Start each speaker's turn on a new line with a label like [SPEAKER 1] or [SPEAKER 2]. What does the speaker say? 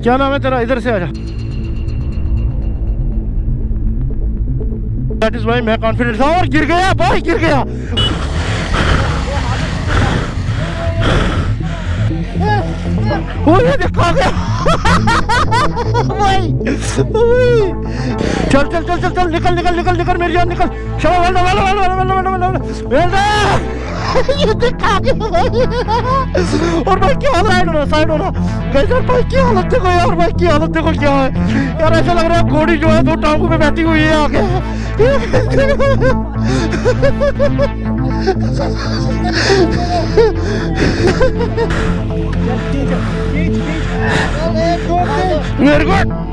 [SPEAKER 1] क्या नाम है तेरा? इधर से आजा। दैट इज वाई मैं कॉन्फिडेंट था और गिर गया भाई, गिर गया। ये देखा गया भाई। चल चल चल चल चल, निकल निकल निकल निकल मेरी जान, निकल। ये देखा गया भाई। और भाई क्या हालत, साइड हो रहा कैसे भाई, क्या हालत देखो यार भाई, की हालत देखो क्या है यार। ऐसा लग रहा है घोड़ी जो है दो टांगों पे बैठी हुई है आगे। Very good.